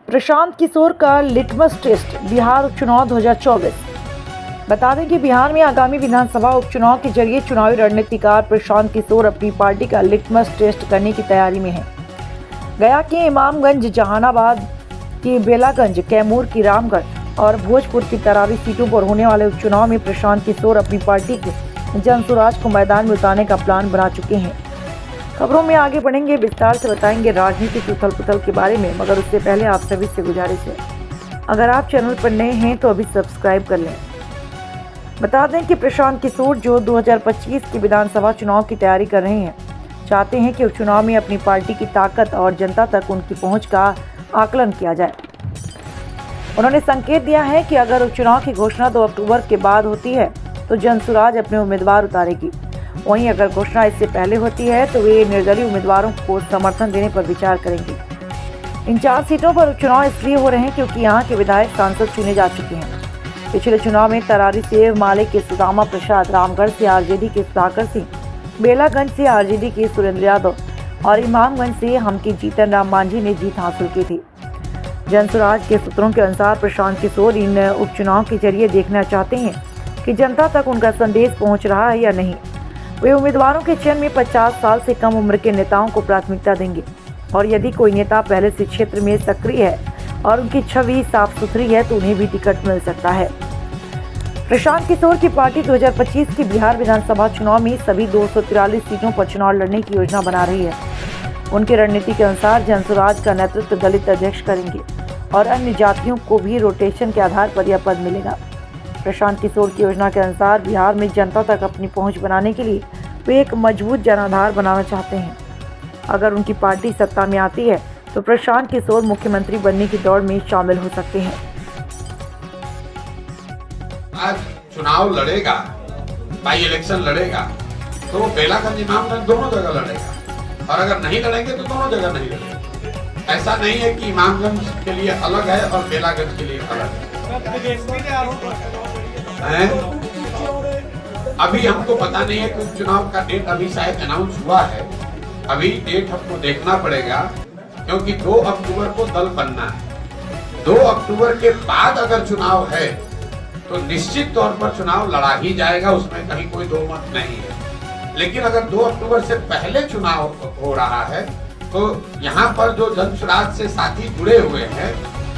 प्रशांत किशोर का litmus test Bihar उपचुनाव 2024। बता दें कि बिहार में आगामी विधानसभा उपचुनाव के जरिए चुनावी रणनीतिकार प्रशांत किशोर अपनी पार्टी का लिटमस टेस्ट करने की तैयारी में है। गया के इमामगंज, जहानाबाद की बेलागंज, कैमूर की रामगढ़ और भोजपुर की तरारी सीटों पर होने वाले उपचुनाव में प्रशांत किशोर अपनी पार्टी के जनसुराज को मैदान में उतारने का प्लान बना चुके हैं। खबरों में आगे बढ़ेंगे, विस्तार से बताएंगे राजनीतिक उथल पुथल के बारे में, मगर उससे पहले आप सभी से गुजारिश है, अगर आप चैनल पर नए हैं तो अभी सब्सक्राइब कर लें। बता दें कि प्रशांत किशोर जो 2025 की विधानसभा चुनाव की तैयारी कर रहे हैं, चाहते हैं कि उपचुनाव में अपनी पार्टी की ताकत और जनता तक उनकी पहुंच का आकलन किया जाए। उन्होंने संकेत दिया है कि अगर उपचुनाव की घोषणा 2 अक्टूबर के बाद होती है तो जनसुराज अपने उम्मीदवार उतारेगी। वहीं अगर घोषणा इससे पहले होती है तो वे निर्दलीय उम्मीदवारों को समर्थन देने पर विचार करेंगे। इन 4 सीटों पर उपचुनाव इसलिए हो रहे हैं क्योंकि यहाँ के विधायक सांसद चुने जा चुके हैं। पिछले चुनाव में तरारी से माले के सुदामा प्रसाद, रामगढ़ से आरजेडी के सुधाकर सिंह, बेलागंज से आरजेडी के सुरेंद्र यादव और इमामगंज से हमकी जीतन राम मांझी ने जीत हासिल की थी। जनसुराज के सूत्रों के अनुसार प्रशांत किशोर इन उपचुनाव के जरिए देखना चाहते हैं कि जनता तक उनका संदेश पहुंच रहा है या नहीं। वे उम्मीदवारों के चयन में 50 साल से कम उम्र के नेताओं को प्राथमिकता देंगे और यदि कोई नेता पहले से क्षेत्र में सक्रिय है और उनकी छवि साफ सुथरी है तो उन्हें भी टिकट मिल सकता है। प्रशांत किशोर की पार्टी 2025 की बिहार विधानसभा चुनाव में सभी 243 सीटों पर चुनाव लड़ने की योजना बना रही है। उनकी रणनीति के अनुसार जनसुराज का नेतृत्व दलित अध्यक्ष करेंगे और अन्य जातियों को भी रोटेशन के आधार पर यह पद मिलेगा। प्रशांत किशोर की योजना के अनुसार बिहार में जनता तक अपनी पहुंच बनाने के लिए वे एक मजबूत जनाधार बनाना चाहते हैं। अगर उनकी पार्टी सत्ता में आती है तो प्रशांत किशोर मुख्यमंत्री बनने की दौड़ में शामिल हो सकते हैं। आज चुनाव लड़ेगा, बाई इलेक्शन लड़ेगा तो वो बेलागंज, इमामगंज दोनों जगह लड़ेगा और अगर नहीं लड़ेंगे तो दोनों जगह नहीं लड़ेंगे। ऐसा नहीं है कि इमामगंज के लिए अलग है और बेलागंज के लिए अलग है। अभी हमको पता नहीं है कि चुनाव का डेट अभी शायद अनाउंस हुआ है। अभी डेट हमको देखना पड़ेगा क्योंकि 2 अक्टूबर को दल बनना है। 2 अक्टूबर के बाद अगर चुनाव है तो निश्चित तौर पर चुनाव लड़ा ही जाएगा, उसमें कहीं कोई दो मत नहीं है। लेकिन अगर 2 अक्टूबर से पहले चुनाव हो रहा है तो यहाँ पर जो जनसुराज से साथी जुड़े हुए हैं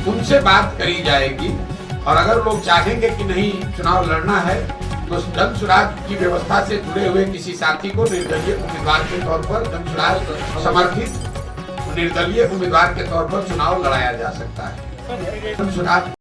उनसे बात करी जाएगी और अगर लोग चाहेंगे कि नहीं चुनाव लड़ना है तो जनसुराज की व्यवस्था से जुड़े हुए किसी साथी को निर्दलीय उम्मीदवार के तौर पर, जनसुराज समर्थित निर्दलीय उम्मीदवार के तौर पर चुनाव लड़ाया जा सकता है। जनसुराज